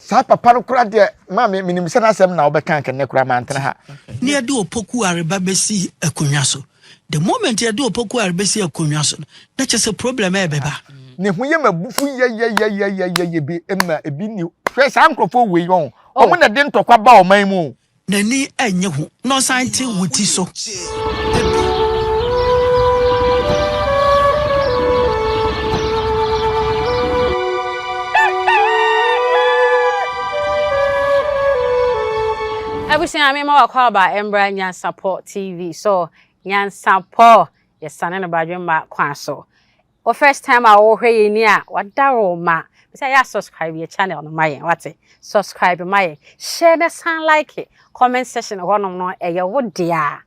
Sa papa no kura de ma me minim se na asem na obeka kan ne kura ma antene ha. Ne ade opoku areba besi akonwa so. The moment you do opoku areba besi akonwa so, that is a problem e beba. Ne hu ye mabufu ye bi emma ebi ni. Hwe sa nkrofo we yon. Omo na de ntokwa ba oman mu. Nani enye hu. No science wuti so. Everything I remember call about Nyansapo TV. So Nyansapo, yes, son and about your mark so. Or first time I will hear near what daro ma. Say I subscribe your channel on my what's it? Subscribe my share the sound like it. Comment section one on no a wood dear.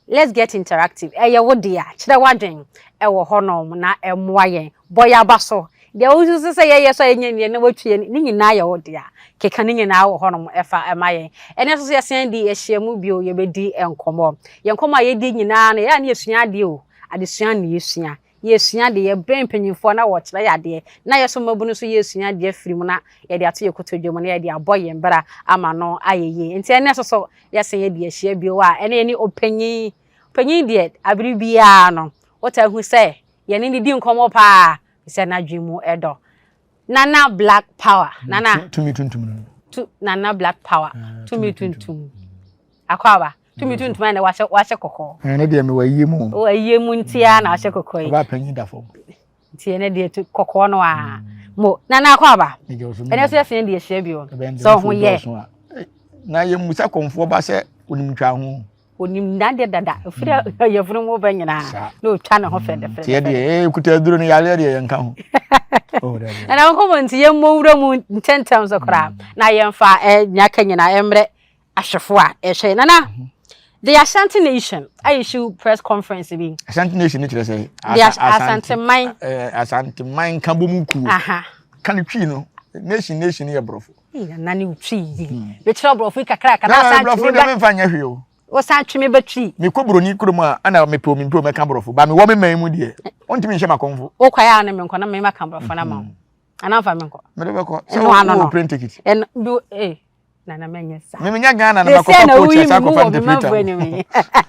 Let's get interactive. A wood dear. Chida wading. Ewo honor na emwaye. Boy abaso. They always say yes, I know what you need na ya wood dear. Kekaninye na wo honom efa emaye ene so se sen di ehiamu bio ye bedi enkomo ye nkomo ye di nyina na ya na esua de o adesua na yesua yesua de ye ben panyimfo na wo kire ya de na ye so mabunu so yesua de afirim na ye de ato ye kotodwom na ye de aboye mbra ama no ayeye enti ene so ye sen ye de ehia bio a ene ni opanyi de abiri bia no wota hu se ye ni di nkomo pa se na dwemu edo Nana Black Power. Nana. Nana Black Power. To me tuntum. Akwaba. To me tuntum na washe koko. Ene de me wayi mu. O ayi mu ntia na washe koko yi. Ba panyi da fo. Ntia ne de koko no a. Mo nana akwaba. Ene so yesi de ehia bi o. So ho ye. Na ye musa konfo ba se onimtwa ho. Onim nande dada. Ofira ye funu mo ba nyina. Na otwa ne ho fede. Tie de kuta duro ni yale de ye nka ho. And I'm coming to your moon 10 times of crap. Now, young far, Yakan and I am Ashafua, Eshe, Nana. The Asante Nation, I issue press conference. Asante Nation, it say, Asante mine, Asante mine, Kambumuku. Aha, can you know? Nation here, bro. Nani tree. The trouble of Wika crack, and I'm find you. What's that me tree? Me Cobroni Kuruma, and I'll make me pro my camera for, but me woman may mudi. Want to me share my convo. Oh, Kayana, and Kona make my camera for a month. And I'm fine. So I don't print ticket. And do Nana Mania. Mimia Ghana, and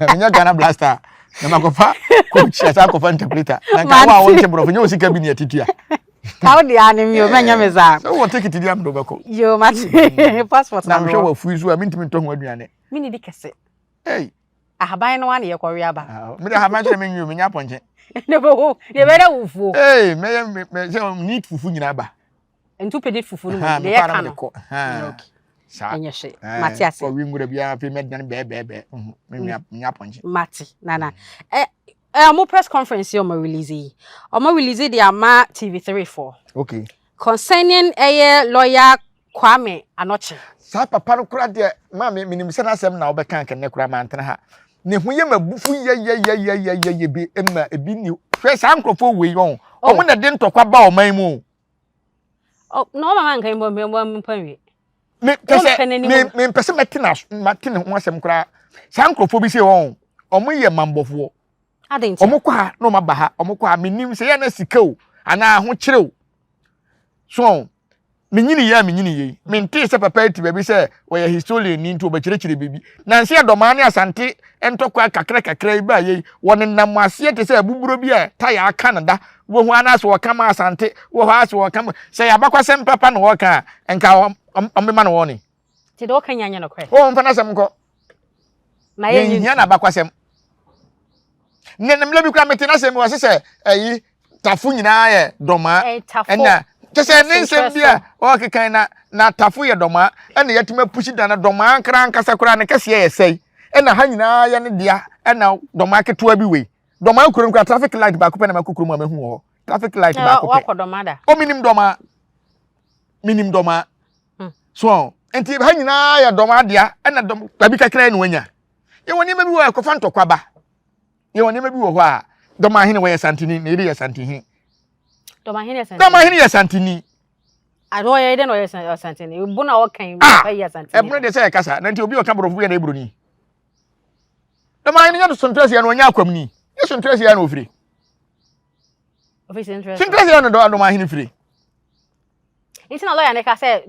Mimia Ghana blaster. Namakofa, coach as interpreter. And I want to bro, you see cabinet titia. How the anime you manya so what take it to the Amdobako? You must passport. I'm sure of Fuzu, I mean to me tongue with you. Mini dicase. Hey, I have by no one here, Koreaba. I have mentioned you, Minya Ponche. Never who, you better woo. Hey, may need Fufunaba. And 2 penny fufu, they are kind and your shit, Matias, we would have been made than baby. Minya Ponche. Mati, Nana. More press conference here, release. Or release the Ama TV34. Okay. Concerning a lawyer Kwame Anokye. Sa papa no kura de ma me minim se na asem na obeka kan ne kura ma antene ha ne hu ye mabufu ye bi emma ebi ni hwe sa nkrofo we yon omo na de ntokwa ba oman mu oh no mama nkan bo me panwi me pese me pese matine ho asem kura sa nkrofo bi se won omo ye mambofo adenti omo kwa no ma ba ha omo kwa minim se ye na sikao ana ho kirew so menyini ye mente se papa eti baby se we historian ni nto obekire bibi nanse adoma ne asante entokwa kakra ba ye won nam ase te se abuburo bi a taya aka nda wo hu ana so wakama asante wo ha so wakama se yabakwa sem papa no woka enka ombema no woni ti do kan nyanya no kwe o mfa na sem ko na ye nya na bakwa sem ne nemle bi kwa mete na sem wo se ayi tafu nyina ye doma ena Just say bia o kekan na tafu ye doma ena yetuma pushi dana doma ankra ankasa kura ne kese ye sei ena ha nyina ye ne dia ena doma ketoa bi we doma akurum kwa traffic light ba ko pe na makukurum amahu ho traffic light ba ko pe wa doma da o minim doma so enti ha nyina ye doma dia ena doma tabi kakra ne wanya ye woni ma bi wo ko fanto kwaba ye woni ma bi wo ho a doma hene we santini ne ri ye santihi Doma hini ya santini. Ado ye de no ye santini. Ibu na okan pa ye santini. Ebunu de say kasa. Na nti obi o ka borofu ye na eburu ni. Doma hini ya do sontresi ya no nya akwam ni. Ye sontresi ya na ofiri. Ofisi interest. Sontresi ya no doma hini firi. Nti na lawyer ne ka say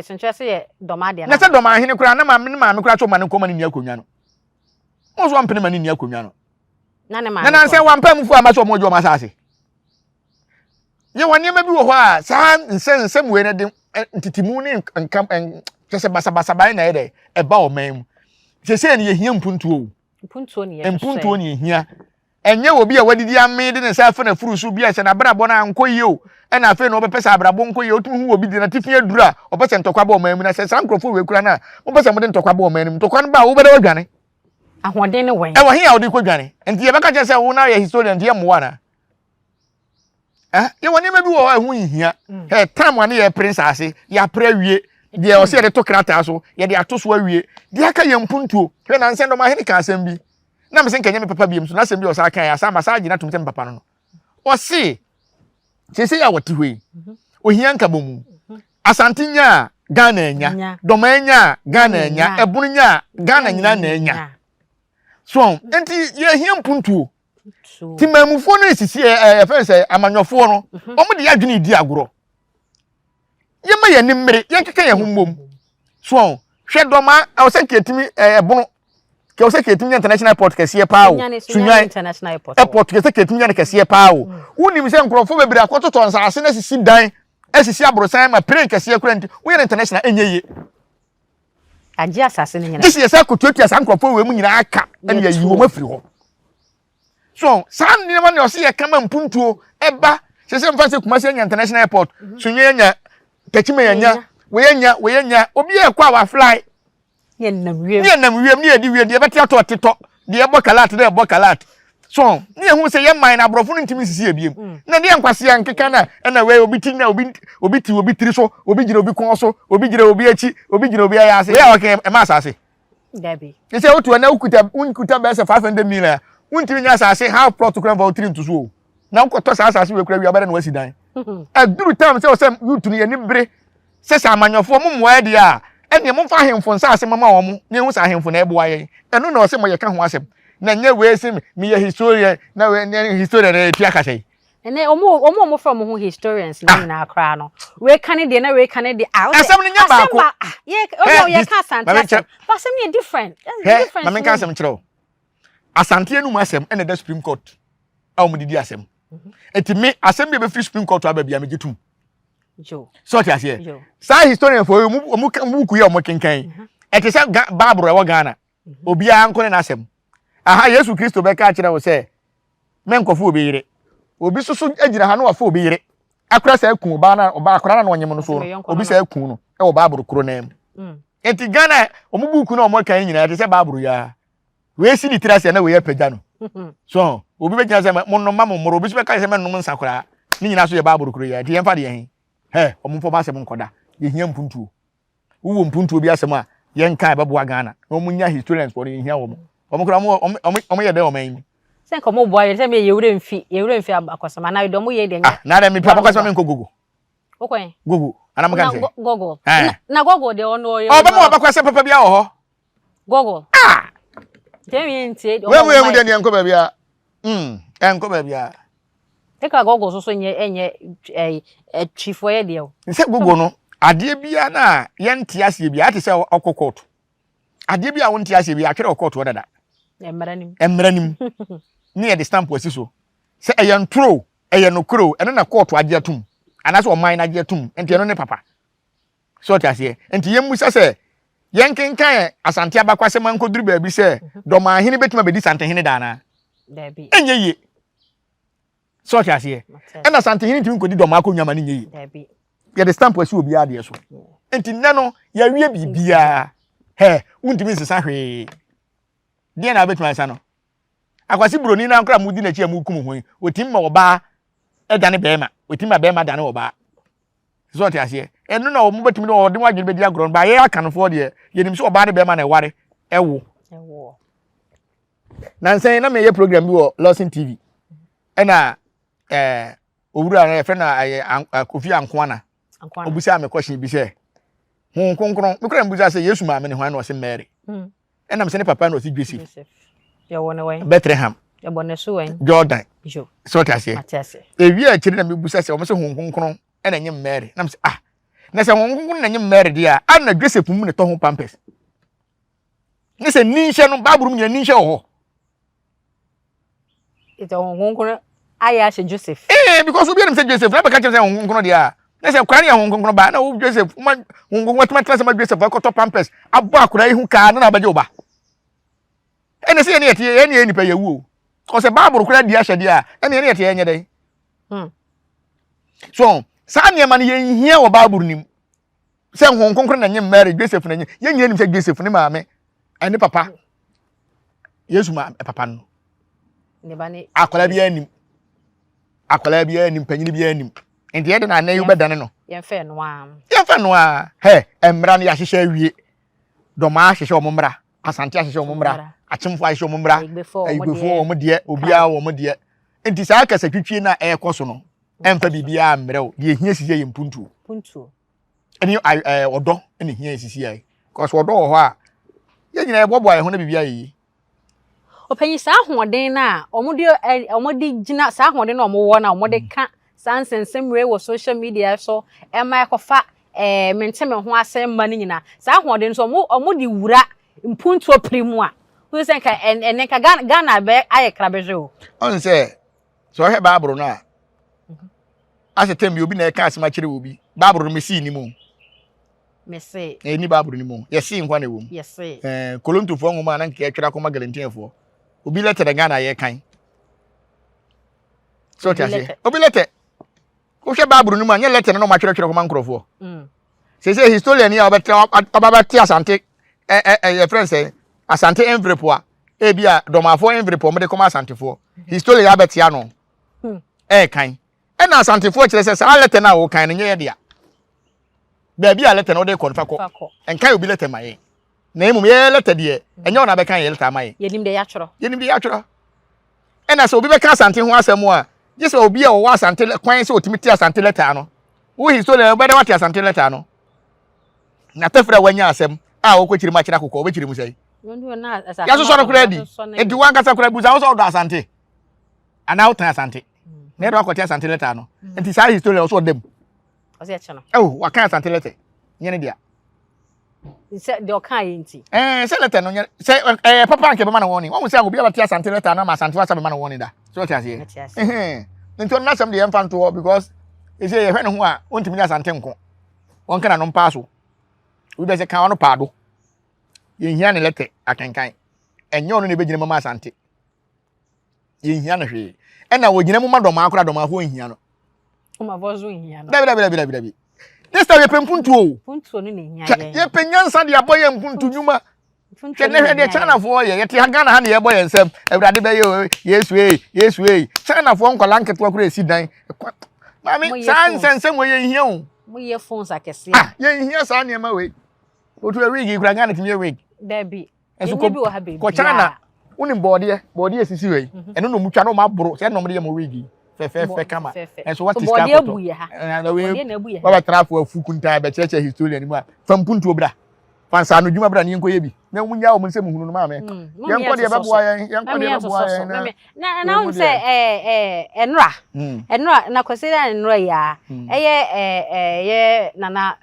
sentre say doma de na say doma hene kura na maame kura cho ma ne koma ne ni akonwa no mo so ampene ma ne ni akonwa no na ne maame na say wampam fu ama so mo jo ma saase ye wani ma bi wo ho a sa nsem we ne de ntitimu ne nkam kese basa bai na ede eba o man se ne ye hia mpuntuo ne ye hia enye obi a wadidi ame de ne sa fa na furusu bi a se na brabo na ankoyi o na afa na obepesa brabo nkoyi otum hu obi de na tifia adura obesa ntokwa ba o man mu na se san krofo we kura na obesa mo de ntokwa ba o man mu ntokwa no ba wo beda wadwane ahoden ne wen e wo hia wo de kwadwane enti ye beka je se wo na ye historian de ye mo wana ye wani ma bi wo hu hia time wane ye prince ase ya pra wie de o se de to krata so ye de ato so awie de aka ye mpuntuo hwe na nsen do ma hene ka asem bi na me se nkanya me papa biem so na asem bi o sa kan ya sa massage na tumtem papa no o se se ya wote hwe o hia nka bomu Asante nya Ghana nya doma nya Ghana nya ebunu nya Ghana nyina na nya so enti ye hia mpuntuo ti mamufo no esisi fense amanyofo no omo de yadwene di agoro ye ma ye nimre ye keka ye hommom so hwe doma o se ketimi ebono ke o se ketimi international airport kese pa o sunyan international airport ke se ketimi nya kese pa o unim se nkrofo bebre akototo nsase na sisi dan esisi abrosan ma pray kese kura nti wo ye international enyeye agia asase ne nyina disi ye se kotuatua san nkrofo we mu nyina aka ene ye yiwo mafiri ho so san ni ma ne o se ye kama mpuntuo eba se mfa se Kumasi nya international airport sunyan nya Techime nya we nya obi e kwa wa fly ye nam wiem ni edi wiem de beti ato teto de e bokalat de e bokalat so ni ehun se ye man na brofo ntimi sisi ebiem na de enkwase ya nkeka na we obi tin na obi tiri so obi gire obi kon so obi gire obi achi obi gire obi ayase we awoke e ma asase dabi ye se otu na ukuta be se 500 million untimi nya asase how plot to crave 3 to so na ukoto asase we kura wi abare na wasidan aduru time say o say youth ni ani bere say samanyofo momwa de a ene mo fa hemfo nsa asem ma wo mo ne hu sa hemfo na eboa ye eno na o say mo ye ka ho asem na nye we sim me ye historian na we ne historian na tua ka sei ene omo from ho historians na akra no we kan de na we kan de out asem ni nya ba ko ye ka Asante asem ni different na men ka asem kire o Asante enu mu asem ene da Supreme Court a mo didi asem eti me asem be free Supreme Court aba bia me getum jo so ti ase sa historian for mu ku ye o mo kenkan eti se Bible e wo Ghana obi a nko na asem aha Yesu Kristo be ka kire wo se men kofo obi yire obi susu agina ha no wa fo obi yire akura sa ku ba na oba akura na onyem no so obi sa ku no e wo Bible kuro na em eti Ghana o mu buku na o mo kan nyina eti se Bible ya we si literacy na we ye pagya no so obi be gina se mo no ma mo moro obi be ka se men no nsakura ni nyina so ye Bible kuro ya ti yemfa de yen o mo fo ba se mo nkoda ye hia mpuntuo wo mpuntuo bi asem a ye nka bebo Ghana no mo nya historians for ye hia wo mo kura mo ye de o man se nko mo boy se me ye wure mfi akosama na do mo ye de nya na de mi pa akosama me nko gogo okwen gogo ana mo kan se gogo na gogo de ono ye o ba mo ba kwase papa bia wo ho gogo Demi ntie we mu de ne nko ba bia enko ba bia teka gogo so enye chifo ye de o nse gogo no ade bia na ye ntia ase bia ate se okokot ade bia wo ntia ase bia atwere okokot wo dada emranim ni e de stamp wasi so se e yantro e ye no kro eno na court age atum anase o man na age atum enti eno ne papa so ti ase enti yemu se yenkenkan Asante abakwase mankoduru ba bi se do ma hene betima bedi Asante hene dana dabi enye ye so ti ase ena Asante hene timi kodi do ma akonnwa ma ne nye ye dabi ye de stamp wasi obi ade so enti nne no ya wie bibia untimi nsesa hwe die na betima sa no akwasi broni na nkra mudi na chi amukum ho otim ma oba edane bema otim ma bema dane oba so ti ase enu na o mu betimi no de wadwene bedi agro ba ye akanfo de ye nim so oba de bema na eware ewo na nsen na me ye program bi wo Lawson TV ena owura na efre na Kofi Ankwana obusa me question bi se hon konkron me kra mbusa se Yesu ma me ne hwan na o se Mary ena me se ne papa na o se Joseph ya wona wen Bethlehem ya bonne so wen Jordan jo so ti ase atase ewi a chiri na me busa se o me se hon konkron ena nye Mary na me se na se won na nyem married dia ana Joseph mu ne to ho pampers ne se ninhye no Bible mu ninhye ho ite won aya she Joseph because obi em say Joseph na be ka che say won dia na se kwani ya won ba na wo Joseph won watuma se ma Joseph ko to pampers abo akura yi hu ka na abaje oba ene se ene tie ene nipa yawu ko se Bible kura dia hye dia ene tie enye dai so sa niam na ye hia wo Bible nim se hon konkro na nyem marriage Joseph na nye ye nyia nim se Joseph ne maame ene papa Yesu ma papa no ne ba ne akwala bia nim panyini bia nim enti ye de na na yu bedane no ye fe no a he emra no ya hyehyɛ awie doma hyehyɛ omumra asante hyehyɛ omumra achimfo hyehyɛ omumra ayigbefo omo de obia omo de enti saa kasa twitwie na ekoso no emfa bibia amrew de ehia sisi ye mpuntu eni odo eni hia sisi ai cause odo wo ho a ye nyina ebobo aye ho na bibia yi opanyi saa hoden na omode gina saa hoden na omo wo na omode ka sansensem wo social media so ema ekofa menteme ho asem ma ni nyina saa hoden so omode wura mpuntu oprimu a wo se nka enenka Ghana be aye krabeje o on se so he Bible na ase tembi obi na e ka asema kire obi Bible no mesi ni mu mesi ni Bible ni mu yesi nkwa na wo yesi kolontofo nwoma na nke atwera koma galantiefo obi lete de Ghana ye kan so tiase obi lete wo hwe Bible no mu anya lete no ma twere koma nkrofo se historian ya obabati Asante your friend say Asante envelope a bia domafo envelope mo de koma Asantefo historian ya betia no kan na Asantefo kire se sa lete na wo kan no nye dia ba bia lete no de konfa ko enkan obi lete maye na emum ye lete de enye ona be kan ye lete maye yenim de ya choro na so obi be kan Asante ho asem a yese obi a wo Asante kwan se otimi ti Asante lete no wo historian be de wati Asante lete no na tafra wanya asem a wo kwechiri ma kira kokko obechiri mu sai ya so so kura di enti wan kasa kura buza wo so do Asante ana wo tan Asante na do akwati Asante lete no enti sai historian so dem o se che no wa kan Asante lete nyene dia se de o kan yenti se lete no se papa nke be ma na woni wo mu se obi abati Asante lete na ma Asante wa sa be ma na woni da so ti ase enti on na sam de yemfa nto because e se ye hwe ne ho a ontimi ni Asante nko won kana no mpa so we be se kan ono paado ye hia ne lete akankan enye ono ne be gina mama Asante ye hia na hwe na wo gina mama doma akora doma ho hia no o ma vozo hia no dabi this time ye pempuntu o puntu no ne hia ye penyansa de aboye mpuntu nyuma hwe ne hwe de China fo ye te Ghana ha ne ye boye nsem awurade be ye Yesu China fo nkola nketo akora esi dan mami sansensem wo ye hia o mo ye phones akese ye hia sa ne ma we otu wig kura Ghana timi wig dabi enso bi wo ha baby ko China unim body sisi we eno no mutwa no mabro se no mo de mo wig fe kama enso what is ka body ebu ye ha body na ebu ye baba trafo afukunta be cheche historian mu a fampuntu obra fansa no dwuma bra ne nkoye bi na munya o mo nsem hunu no ma me yenko de beboa yen na un se enra na consider enra ya ye nana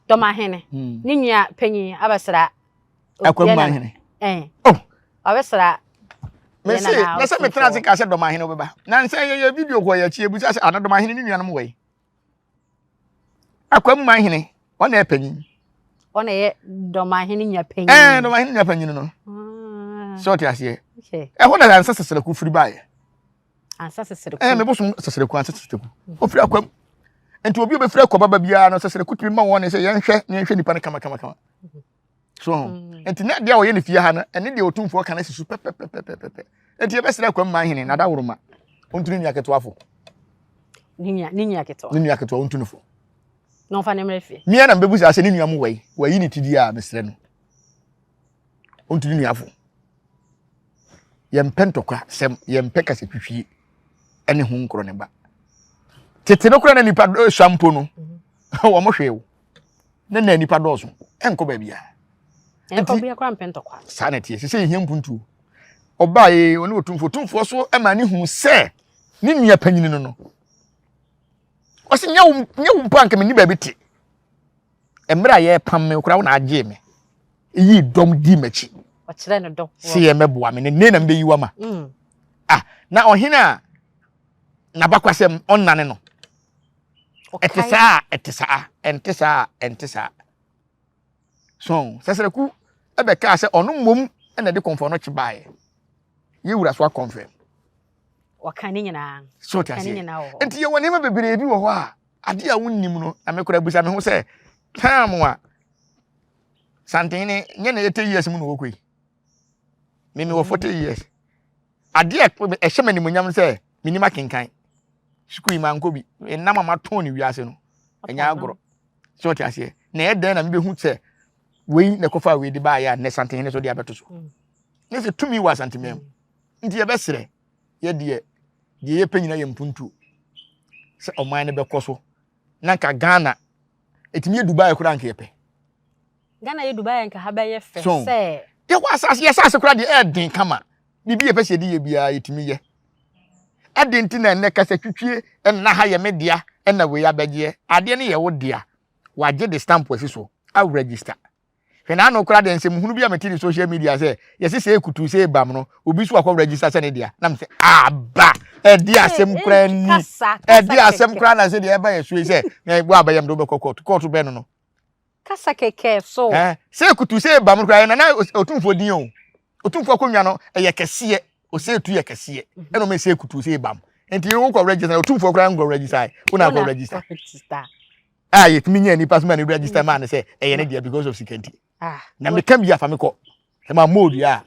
doma hene ni nua panyi abasra akwamma hene abasra na se metra se ka se doma hene obeba na nse ye video ko ya chi ebusa se ana doma hene ni nua no we akwamma hene ona e panyi ona ye doma hene nua panyi doma hene nua panyi no so ti ase ho na ansa sesere ku firi bae ansa sesere ku me boso sesere ku ansa sesere ku o firi akwam enti obi be firi akwaba ba bia no sesere ku tiri ma won se yenhwe nipa ne kama so enti na dia wo ye ne fie ha na ene dia otumfo ka na sisu pepepepepe enti e be sere akwam ma hene na da woroma ontuni nya ketwafo ni nya ketwa ontunifo no fa ne mrefi mi na mbebusa ase ni nua mu wayi ni tidi a mesere no ontuni nuafo yempentokwa sem yempeka se twitwie ene hu nkro ne ba tete no kura na nipa shampo no wo mo hwewo na nipa doso enko ba bia enko bia kura mpentokwa sanity se hia mpuntu oba ye oni otumfo so e ma ni hu se ni nua panyini no o se nya wo mpa anka me ni ba bi te emra ye pam me kura wo na agye me yi dom di machi o kire no do se ye meboa me ne na mbe yiwa ma na ohina na bakwasem onnane no etisa so sesreku ebe ka se onu mom na de konfo no chibae ye wura so confirm wakani nyina so tase enti ye woni ma bebere bi wo ho a ade a wonnim no na me kora busa me ho se tamwa santene nye na yete years mu no wokoi me wo 40 years ade a ehye mani munyam se minima kenkan sukui manko bi enama maton ni wiase no enya agoro so tase na ye den na me behu se wei na kofa wei de ba ya ne santene so de abeto so ne se tumi wa santemem nti ye besere ye de ye panyina ye mpuntu se oman ne bekoso na nka Ghana etimi Dubai kura nka yepe Ghana ye Dubai nka ha ba ye fe so, se ye kwa asase kura de edin kama bibi ye pese de ye bia etimi ye edin na ne kasa twitwie na ha ye media na we abegye ade ne ye wo dia waje de stamp wasi so a register fena no kura de nsem hunu bia metiri social media say yesi say kutu say bam no obi so akọ register say ne dia na me say aba edi asem kura ni edi asem kura na say de e ba yesu say na gbo abayam do be court be no kasa keke so say kutu say bam kura na otumfo din o otumfo akonwa no ye kese o say tu ye kese e no me say kutu say bam enti wo ko register otumfo kura ngo register una go register yet me nya ni pass man register man say e ne dia because of security na me kan bia fa me ko e ma mode ya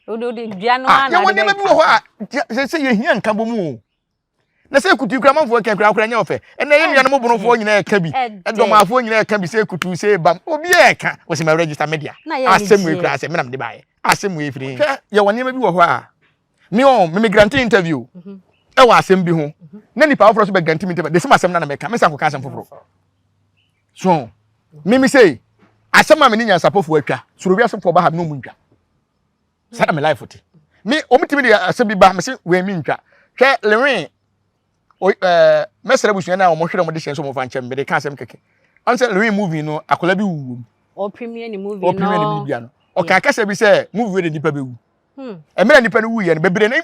o de dua no na ya woni me bi wo ho a say ye hia nka bomu na say kutu kura manfo kan kura nya ofe e na ye nua no mo bonofo nyina e ka bi e do ma afo nyina e ka bi say kutu say bam obi e ka wo se ma register media asem we kura say me nam de bae asem we firi ya woni me bi wo ho a me on me grant interview e wa asem bi ho na nipa ofro so be grant interview de sem asem na me ka me san ko ka asem foforo so me say asema me Nyansapo fo atwa suro wi asem fo ba ha no mu ntwa sada me life oti me omtimi de asem bi ba me se we mi ntwa hwe lewen mesere busu na o mo hwere mo de hyenso mo fa nchem me de ka asem keke on say lewen movie no akola bi wu o premier ni movie no o ka kasa bi say movie we de nipa be wu emere nipa no wu ye no bebre na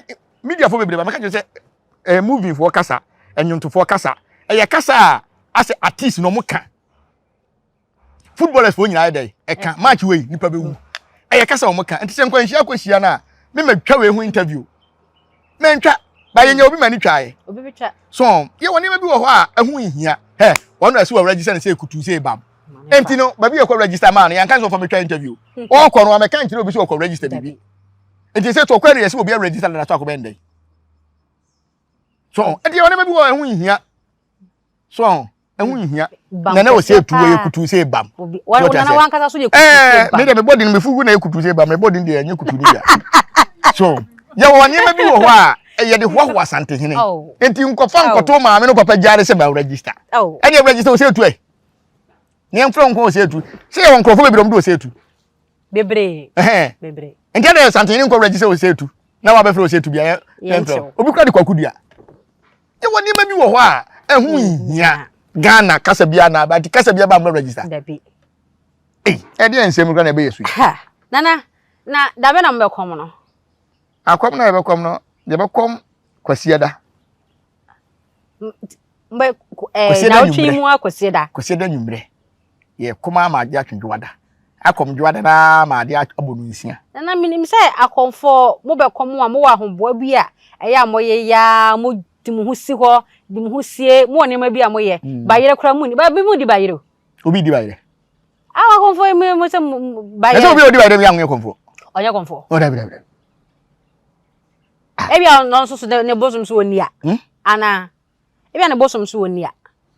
media fo bebre ba me ka say movie fo kasa enyonto fo kasa ye kasa as artist no mo ka footballers fo nyina dey e ka match wey nipa be wu e kasa o mo ka enti se nkwanhia akohia na me matwa we hu interview me ntwa ba ye nya obi mani twae obi bi twa so ye woni ma bi wo ho a ehu nhia he wono ase wo register na say kutu say bam enti no ba bi e ko register man yan kan so for me twa interview o ko no ma kan kire obi so ko register bibi enti say to kwani yesi obi register na to ko bende so enti ye woni ma bi wo ehu nhia so ehun nhia na wo say tu we kutu say bam wona na wan kasa so ye kutu say bam me de me body me fugu na ye kutu say bam me body de anya kutu ni ya so ye wo ni ma bi wo ho a ye de ho Asante hene enti nkofa nkoto ma me no papa jare se ba register anya register wo say tu e ni enfro nko wo say tu say won krofo bebre do say tu bebre bebre enti na Asante ni nko register wo say tu na wa be fro wo say tu bia enfro obi kwa de kwakudua ye wo ni ma bi wo ho a ehun nhia Ghana kasa bia na ba kasa bia ba mo register dabi e de ensem kra na be yesu nana na dabe na mbe kom no akom na be kom no de be kom kwasieda mbe na otwi mu kwasieda nwumre ye kuma ma de atwedwada akom dwada na ma de abonu nsia nana minim se akomfo mo be kom a mo wa homboa bi a eya moye ya mo dimu si ho dimu sie mo ne ma bi amoye bayire kura mu ni ba bi mu di bayire obi di bayire awa konfo mo se bayire eso obi di bayire bi anwe konfo onya konfo o da bi ebi an no so ne bosum so oni a ana ebi an bosum so oni a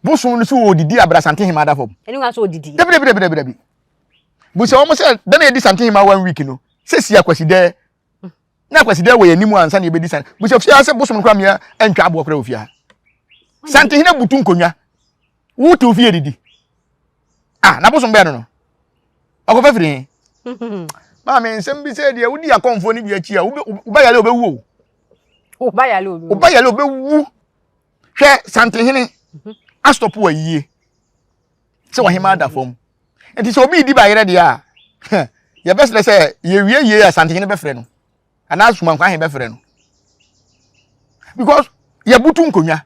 bosum so odidi abra Asante hima da fom eni wan so odidi dabi bu se o mo se da na edi Asante hima 1 week no se si akwaside na akwaside we animu ansa na ebedi san bu se ofia se bosum kwa me antwa abo kra ofia Asante hina butu nkonwa wutu ofia didi na bosum be no akofa firi ma me nsem bi se de wudi akonfo ni bi achi a ubayale obewu ubayale obewu hwe Asante hene astop wa yie se wa hima da fom enti so obi di ba yere dia ye best say ye wie Asante ne be frɛ no ana suma kwa he be frɛ no because ye butu nkonwa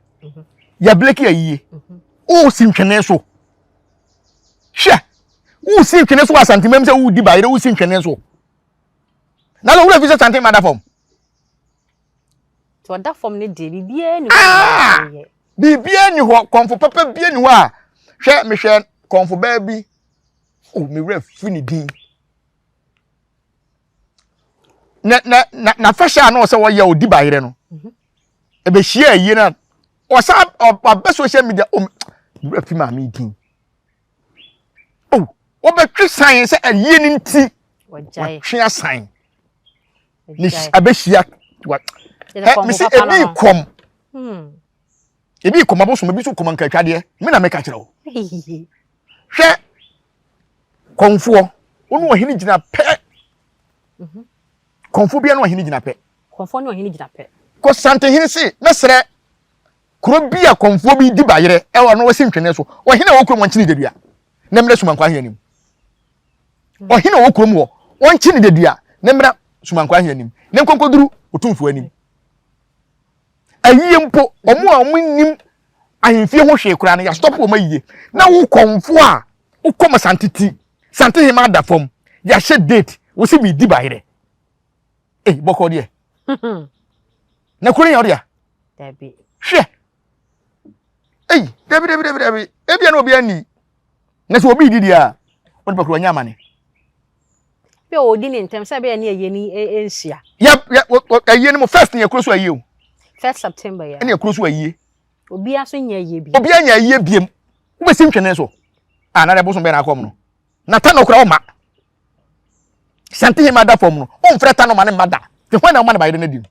ya bleki ayiye o si ntwene so hwe o si ntwene so Asante mem say o di ba yere o si ntwene so na lo wura fi Asante mada form to da form ne de bibia ni bibia ni ho konfo papa bia ni ho a hwe me hwe konfo ba bi o me wura fi ni din na fashion no say wo ye o di ba yere no ebe hia ayi na o sa oba social media o fi ma mi din oh wo be twi sign say ayi ni nti wajai twi sign ni abehia what me say ebi kom ebi kom abosom ebi so kom anka twade me na me ka kire wo hwe konfo onu ohini gina pe konfo bia no ohini gina pe konfo no ohini gina pe ko Asante hini si na sere kuro bia konfo bi di bayere e wo no wasi ntwene so ohini wo kuro nchini dedua na mra sumankwa hianim ohini wo kuro mu wo nchini dedua na mra sumankwa hianim ne nkonkoduru otumfo anim ayiye mpo omo a omunnim ahemfie ho hwe kura na ya stop wo mayiye na wo konfo a wo kom Asante ti Asante hima da fom ya hye date wo si bi di bayere boko de na kuri yodia dabi hwe dabi ebia na obi ani na so obi didi a won pakro anya mane be odi ni ntem se be ani ayeni enhia ayeni mo first ne yakuro so ayi o 1st September ya ene yakuro so ayi obi aso nya ayi bi obi anya ayi biem wo be sim twene so na de boso be na akom no na ta no kura o ma Asante hima da fom no on freta no ma ne mada te hwan na o ma na bayire na dim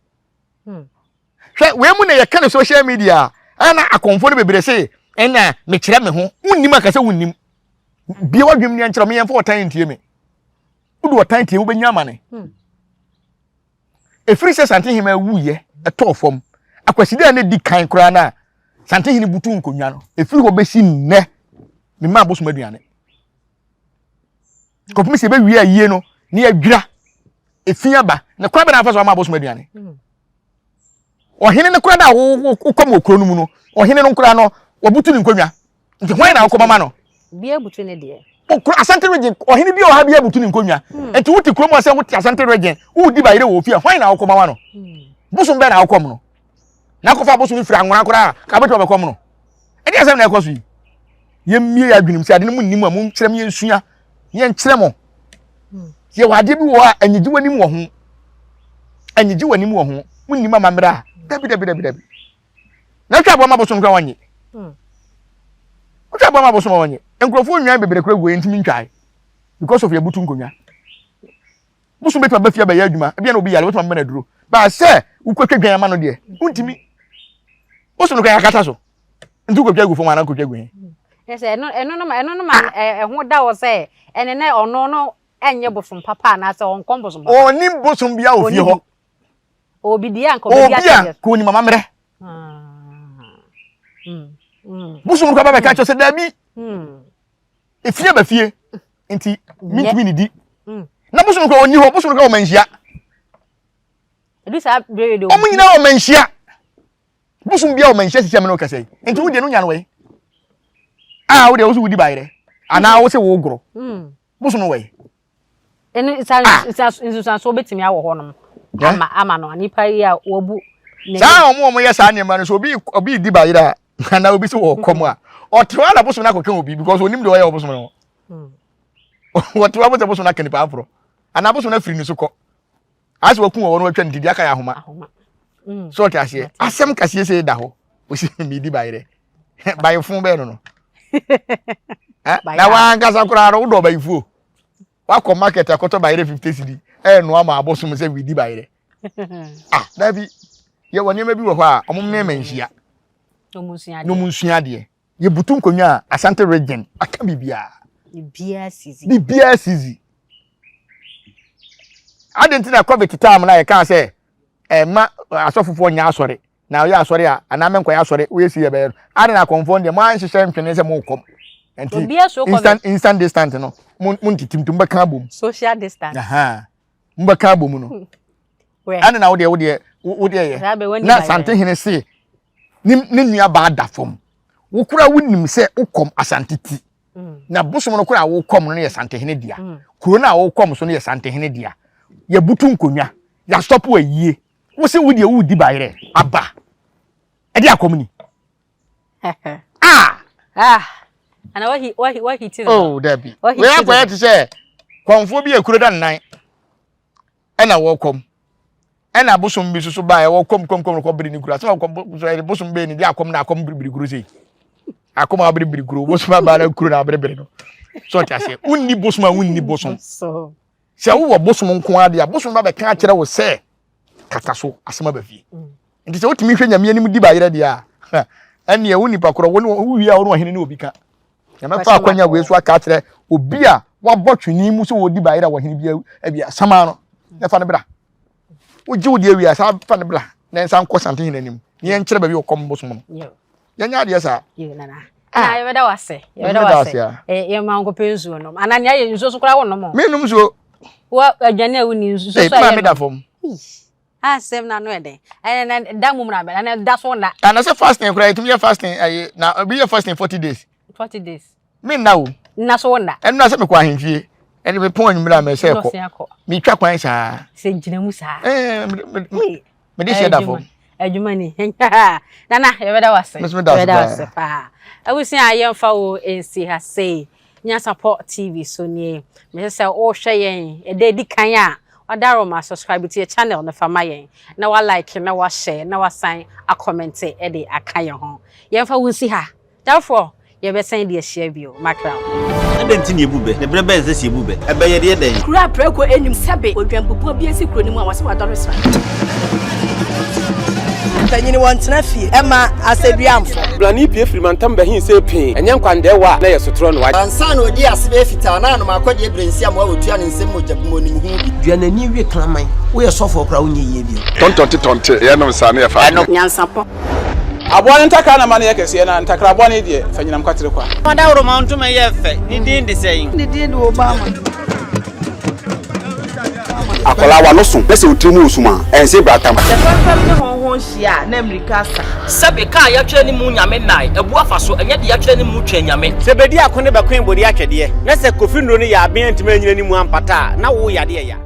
we mu na ye kan social media ana akonfo no bebere se ena me kire me ho unnim akase unnim bia wadwem ne nkire me yemfa otan ntie me udu otan tie wo benya mane efiri se Asante hima wuye eto fom akwaside na di kan kura na Asante hini butu nkonwa no efiri ho besi nne me ma boso maduane ko pimi se be wi ayie no ne adwira efia ba ne kwa be na afa so ma boso maduane ohene ne kura da wo kom okro no mu no ohene no kura no wabutu ni nkonwa nti hwan na akoma ma no bia butu ne de okro Asante region ohene bia o ha bia butu ni nkonwa enti wuti kro mo se wuti Asante region wo di bayire wo fia hwan na akoma ma no boso be na akom no na kofa boso ni fira anwora kura ka beto be kom no e dia sem na ekoso yi yemmie ya dwunim se ade no mu nnim a mu kyerem ye nsua ye nkyerem ye wade bi wo a anyigi wanim wo ho anyigi wanim wo ho munnim amamra dabi na twa boma boso nkwa wanye twa boma boso wanye enkrofo nwan bebere kura go entimi ntwae because of your butu nkonwa boso betwa bafia ba ya adwuma bia na obi yale wotuma mena duro ba se ukotwa dwan ama no de untimi boso no kan akata so ntu ko twa go fo ma na ko twa go yes eno no ma ho da wo se ene na ono no enye boso papa na se on kom boso papa oni boso bia ofie ho obi dia nko bia obi ko ni mama mre boso no baba ka cho se da bi efie ba fie enti mitimi ni di na boso no oni ho boso no o manhia edu sa bredo o munyina o manhia boso bia o manhia sisi ameno kasai enti wo de no nya no we wo de wo so wudi bayire ana wo se wo gro boso no we eni isa so betimi awo ho no ama no anipa ya wobu sa omo ye sa niam no so obi di bayira na obi so wo kom a otwa na boso na kokon obi because onim de wo ye wo boso no otwa boso na kanipa afro ana boso na firi ni so ko ase wakun wo no atwa ndidi aka ya homa so ta ase asem kase se da ho o si mi di bayire bayifun be no na wanga sakura ro do bayifu wako market akoto bayire 50 cedi no ama aboso mo se we di bayire na bi ye woni ma bi wo ho a omo mmema nhia no munsua de ye butu nkonwa Asante region aka bibia bibia sizi adentina covid time na ye kan se ma asofofo nya asore na ye asore a ana me nkwa asore we si ye be ade na confond de mo an hihye ntwene se mo kom enti instant distant no muntitim tumba ka bom social distance aha mba ka bom no ana na wo de ye na Asante hene se ne nua ba da fom wo kura wonim se ukom Asante ti na bosom no kura wo kom no ye Asante hene dia kuro na wo kom so no ye Asante hene dia ye butu nkonwa ya stop wa yie wo se wo de wo di bayre aba e dia kom ni and what he tell oh Debbie we are going to say konfo bi ekuro da nnan e na wo kom e na bosom bi so ba e wo kom ko biri ni kura so kom bosom be ni dia kom na kom biri kuro sei akom abiri kuro bosom ba na kuro na abiri no so ta say unni bosom so se wo bosom nko ade a bosom ba be ka kire wo se kata so asema ba fie nti se wotimi hwe nyame anim di ba yere dia ene wo nipa koro wo wi a wo hene ne obi ka nyame fa akwanya we so aka kire obi a wabɔ twini mu so wo di ba yere wo hene bia sama no ne fa ne bra wo ji wo di awia sa fa ne bra ne nsa nko Asante hene anim ne en kire ba bi wo kom bosom no yanya ade sa nana na yebeda wase ye ma nko pensu no anania ye nso so kura wo no mo me num so wo adwane a woni nso so ya me da fom asem na no ede na da mum na be na da so na ana se fasting kura itum ye fasting aye na obi ye fasting 40 days me na wo na so na en na se me kwa ahemfie en me pon nwura me se ko me twa kwan sa se njina mu sa me di se da fom adwuma ni nana yebeda wase pa awusi ayemfa wo ensi ha sei Nyansapo TV so nie me se o hwe yen e de di kan a odaro ma subscribe to your channel na fama yen na wa like na wa share na wa sign a comment e de aka yen ho yemfa wunsi ha therefore ye be send the share bio makra adenti ne ebube ne brebe ense si ebube ebe ye de den kura preko enim sebe odwampopo bi esi kro ni mu a wase wadoro sra tanyini wantena fie ema aseduamfo blani pie frimantam be hin se pin enye nkwande wa na ye sotro no wa ansa na odi asebe fita na no akode ebrensi am wa otua ne nsem mojabmo ni hu bi duanani wie klaman wo ye sofo kra wo nye yie bi tontonte ye no nsa na ye fa Nyansapo abone ntakra na ma na ye kese na ntakra abone de fanyinam kwatere kwa mada woro ma ntoma ye fe ni din de sein ni din do Obama akola wa no so pese otimu usuma ense bratam fam ne honhon hia na America sa sebe ka ya twere ni mu nyame nai ebu afa so enye de ya twere ni mu twa nyame sebedi akone be kwen bodi atwede na se kofi ndro ni ya aben ntime nyina ni mu ampata na wo yade ya